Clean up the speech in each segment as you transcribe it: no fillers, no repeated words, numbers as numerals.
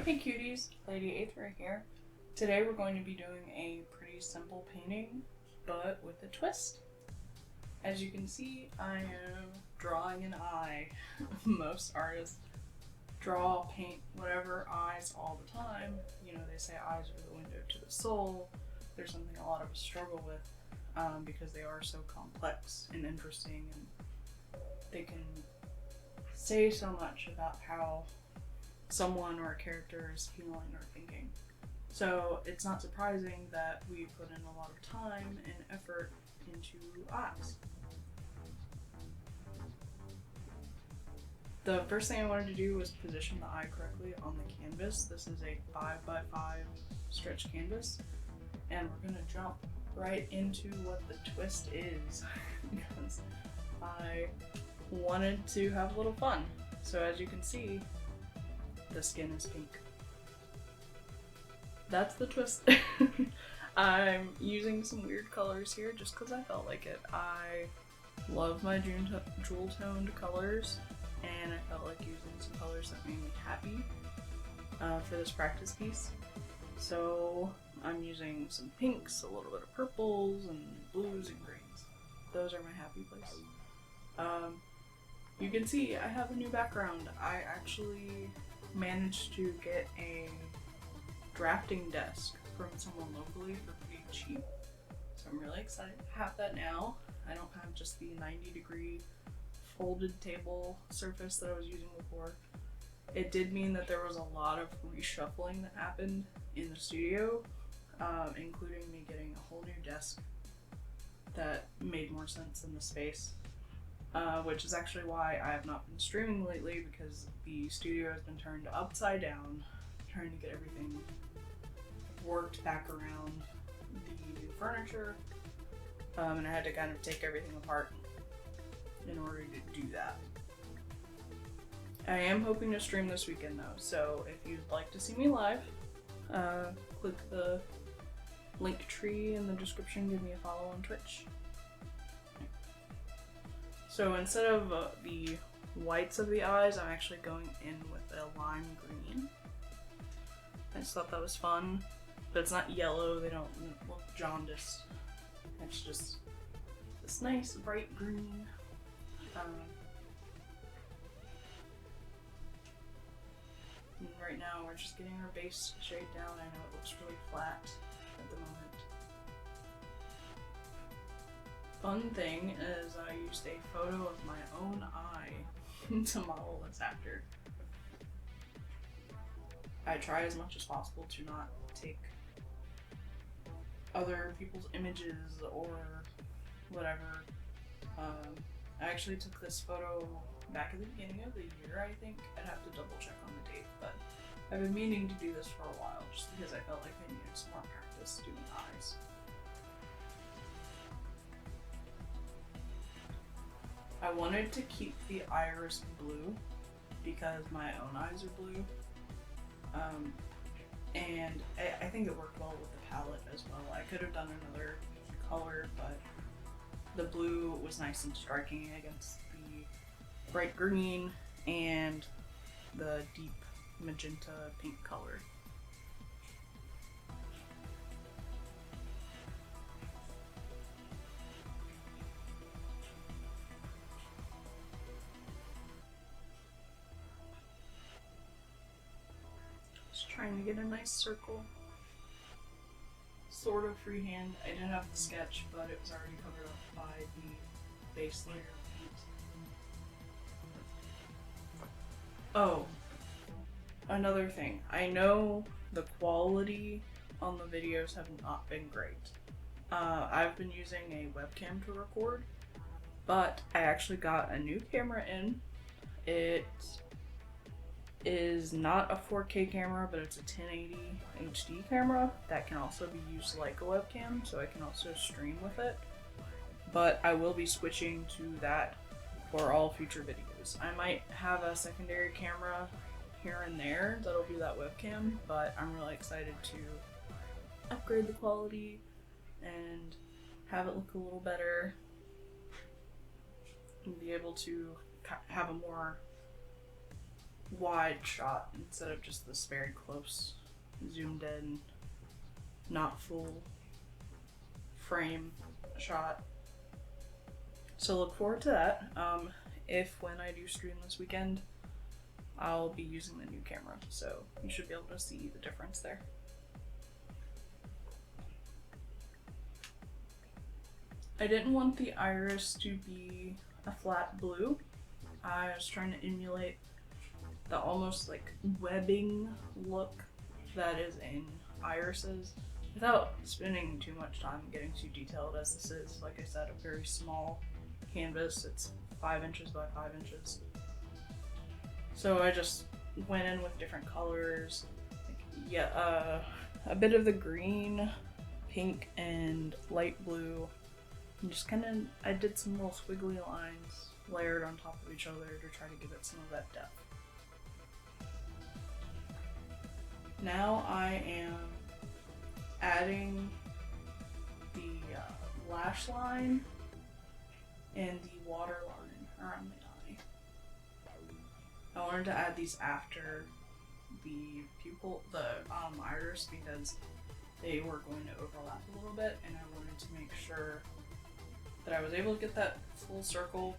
Hey cuties, Lady Aethra here. Today we're going to be doing a pretty simple painting, but with a twist. As you can see, I am drawing an eye. Most artists draw, paint, whatever, eyes all the time. You know, they say eyes are the window to the soul. There's something a lot of us struggle with because they are so complex and interesting, and they can say so much about how someone or a character is feeling or thinking. So it's not surprising that we put in a lot of time and effort into eyes. The first thing I wanted to do was position the eye correctly on the canvas. This is a 5x5 stretch canvas, and we're gonna jump right into what the twist is because I wanted to have a little fun. So as you can see, the skin is pink. That's the twist. I'm using some weird colors here just because I felt like it. I love my jewel toned colors, and I felt like using some colors that made me happy for this practice piece. So I'm using some pinks, a little bit of purples, and blues and greens. Those are my happy place. You can see I have a new background. I actually managed to get a drafting desk from someone locally for pretty cheap. So I'm really excited to have that now. I don't have just the 90-degree folded table surface that I was using before. It did mean that there was a lot of reshuffling that happened in the studio, including me getting a whole new desk that made more sense in the space. Which is actually why I have not been streaming lately, because the studio has been turned upside down, trying to get everything worked back around the new furniture, and I had to kind of take everything apart in order to do that. I am hoping to stream this weekend though, so if you'd like to see me live, click the link tree in the description, give me a follow on Twitch. So instead of the whites of the eyes, I'm actually going in with a lime green. I just thought that was fun, but it's not yellow, they don't look jaundiced. It's just this nice bright green. And right now we're just getting our base shade down. I know it looks really flat at the moment. Fun thing is I used a photo of my own eye to model this after. I try as much as possible to not take other people's images or whatever. I actually took this photo back at the beginning of the year, I think. I'd have to double check on the date, but I've been meaning to do this for a while just because I felt like I needed some more practice doing eyes. I wanted to keep the iris blue because my own eyes are blue, and I think it worked well with the palette as well. I could have done another color, but the blue was nice and striking against the bright green and the deep magenta pink color. Trying to get a nice circle. Sort of freehand. I didn't have the sketch, but it was already covered up by the base layer of paint. Oh, another thing. I know the quality on the videos have not been great. I've been using a webcam to record, but I actually got a new camera in. It is not a 4K camera, but it's a 1080 HD camera that can also be used like a webcam, so I can also stream with it. But I will be switching to that for all future videos. I might have a secondary camera here and there that'll be that webcam, but I'm really excited to upgrade the quality and have it look a little better and be able to have a more wide shot instead of just this very close, zoomed in, not full frame shot. So look forward to that. If when I do stream this weekend, I'll be using the new camera, so you should be able to see the difference there. I didn't want the iris to be a flat blue. I was trying to emulate the almost like webbing look that is in irises without spending too much time getting too detailed, as this is, like I said, a very small canvas. It's 5 inches by 5 inches. So I just went in with different colors. A bit of the green, pink, and light blue. And just I did some little squiggly lines layered on top of each other to try to give it some of that depth. Now I am adding the lash line and the water line around the eye. I wanted to add these after the pupil, the iris, because they were going to overlap a little bit, and I wanted to make sure that I was able to get that full circle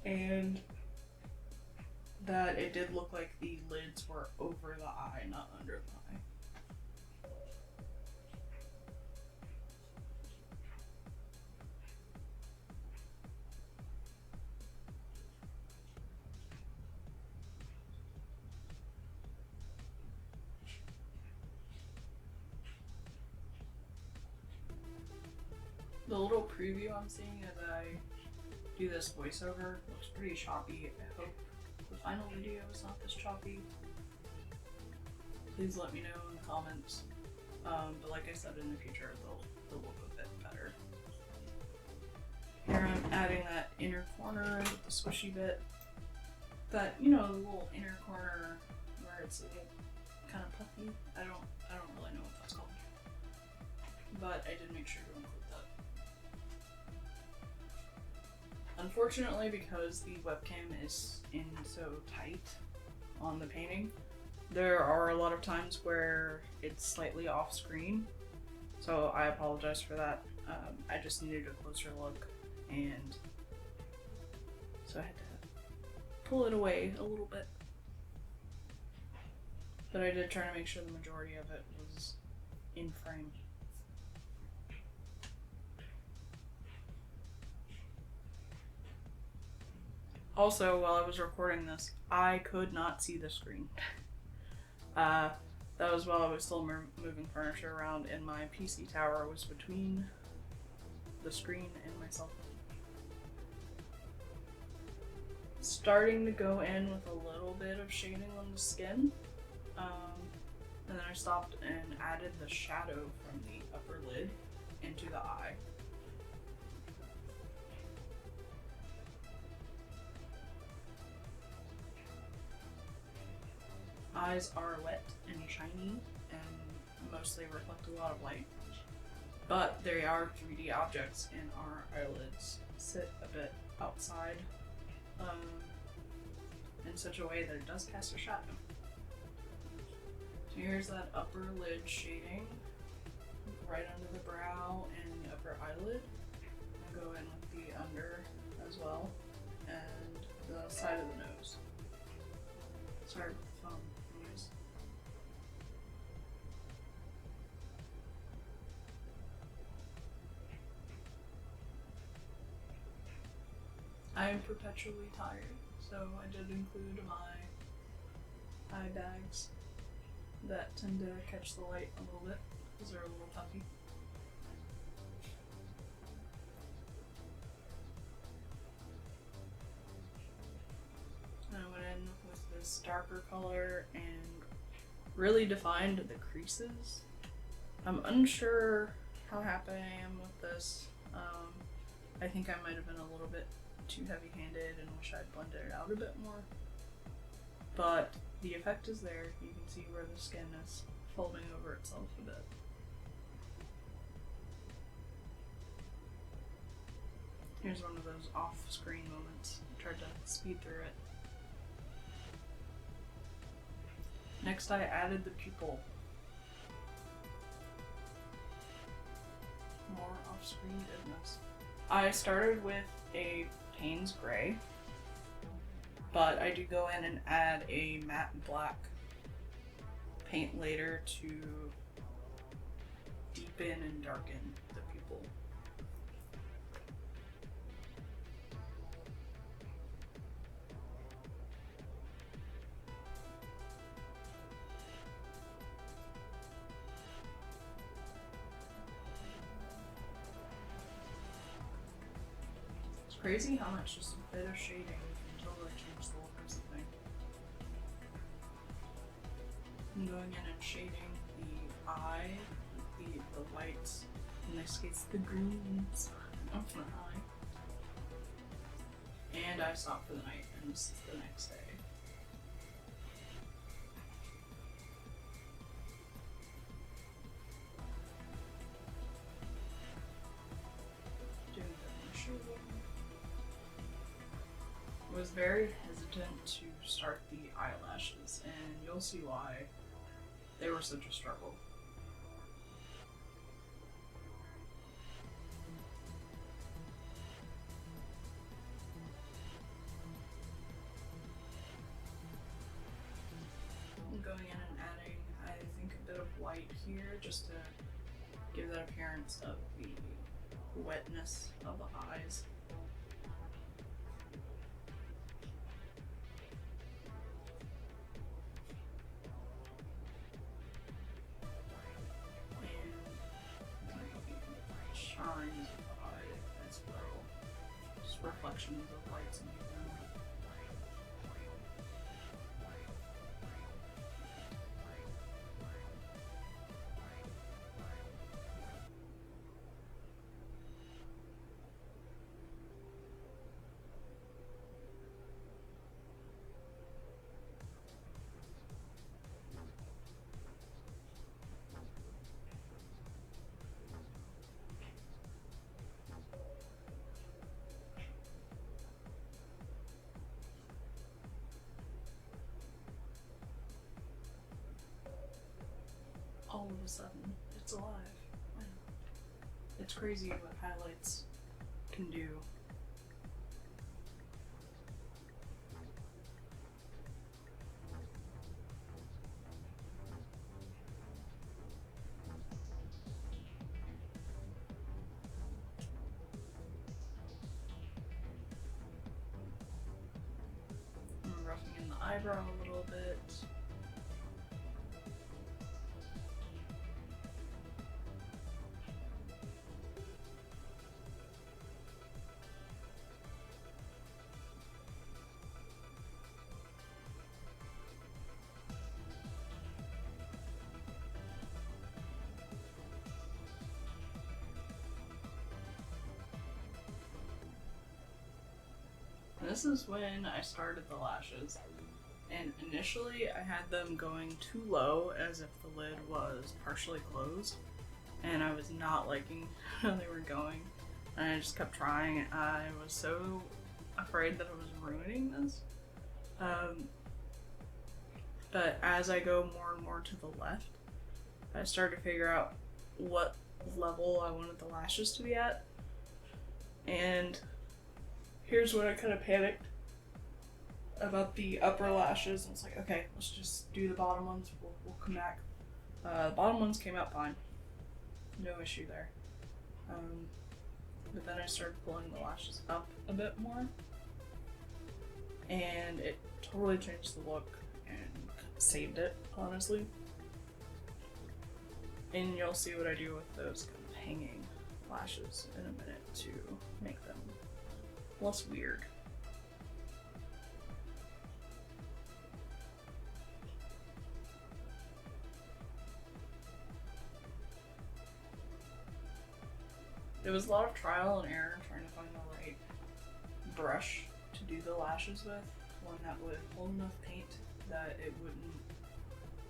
and that it did look like the lids were over the eye, not under the eye. The little preview I'm seeing as I do this voiceover looks pretty choppy. I hope the final video is not this choppy. Please let me know in the comments. But like I said, in the future they'll look a bit better. Here I'm adding that inner corner with the squishy bit. That, you know, the little inner corner where it's kind of puffy. I don't really know what that's called. But I did make sure to include that. Unfortunately, because the webcam is in so tight on the painting, there are a lot of times where it's slightly off screen, so I apologize for that. I just needed a closer look, and so I had to pull it away a little bit. But I did try to make sure the majority of it was in frame. Also, while I was recording this, I could not see the screen. That was while I was still moving furniture around, and my PC tower was between the screen and myself. Starting to go in with a little bit of shading on the skin, and then I stopped and added the shadow from the upper lid into the eye. Eyes are wet and shiny and mostly reflect a lot of light, but they are 3D objects and our eyelids sit a bit outside in such a way that it does cast a shadow. So here's that upper lid shading right under the brow and the upper eyelid. I'll go in with the under as well and the side of the nose. Sorry. I am perpetually tired, so I did include my eye bags that tend to catch the light a little bit because they're a little puffy. I went in with this darker color and really defined the creases. I'm unsure how happy I am with this. I think I might have been a little bit too heavy-handed and wish I'd blended it out a bit more. But the effect is there. You can see where the skin is folding over itself a bit. Here's one of those off-screen moments. I tried to speed through it. Next I added the pupil. More off-screen goodness. I started with a Payne's Gray, but I do go in and add a matte black paint later to deepen and darken the pupil. It's crazy how much just a bit of shading can totally change the look of something. I'm going in and shading the eye, the whites, in this case the greens of my eye. And I stopped for the night, and this is the next day. Doing a bit more shading. I was very hesitant to start the eyelashes, and you'll see why they were such a struggle. I'm going in and adding, I think, a bit of white here just to give that appearance of the wetness of the eyes. Shines of the eye as well. Just reflections of lights and heat. All of a sudden, it's alive. It's crazy what highlights can do. I'm roughing in the eyebrow a little bit. This is when I started the lashes, and initially I had them going too low as if the lid was partially closed, and I was not liking how they were going, and I just kept trying. I was so afraid that I was ruining this, but as I go more and more to the left, I started to figure out what level I wanted the lashes to be at, and here's when I kind of panicked about the upper lashes. And it's like, okay, let's just do the bottom ones. We'll come back. The bottom ones came out fine. No issue there. But then I started pulling the lashes up a bit more. And it totally changed the look and saved it, honestly. And you'll see what I do with those kind of hanging lashes in a minute to make them less weird. It was a lot of trial and error trying to find the right brush to do the lashes with, one that would hold enough paint that it wouldn't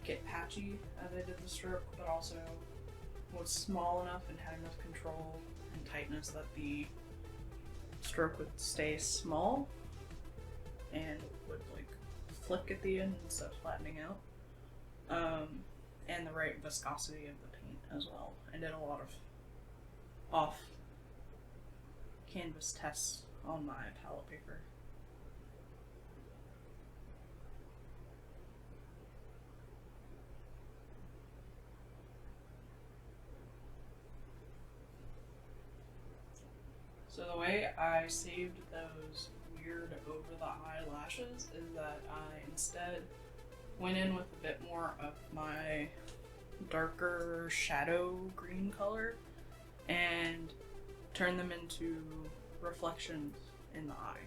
get patchy as I did the stroke, but also was small enough and had enough control and tightness that the stroke would stay small and would like flick at the end instead of flattening out. and the right viscosity of the paint as well. I did a lot of off canvas tests on my palette paper. So the way I saved those weird over the eye lashes is that I instead went in with a bit more of my darker shadow green color and turned them into reflections in the eye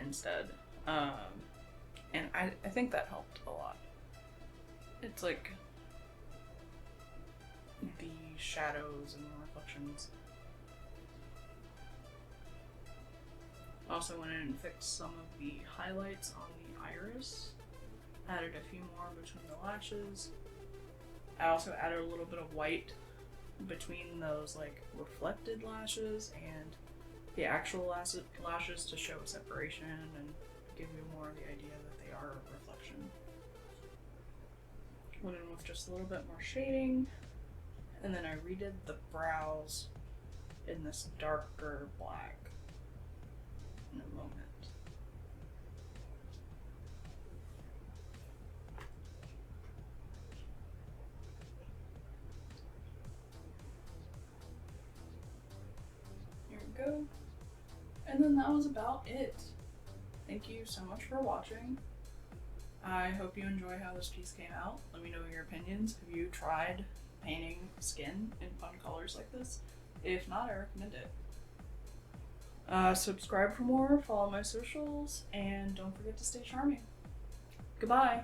instead. And I think that helped a lot. It's like the shadows and the reflections. Also went in and fixed some of the highlights on the iris. Added a few more between the lashes. I also added a little bit of white between those like reflected lashes and the actual lashes to show a separation and give you more of the idea that they are a reflection. Went in with just a little bit more shading, and then I redid the brows in this darker black in a moment. Here we go. And then that was about it. Thank you so much for watching. I hope you enjoy how this piece came out. Let me know your opinions. Have you tried painting skin in fun colors like this? If not, I recommend it. Subscribe for more, follow my socials, and don't forget to stay charming. Goodbye!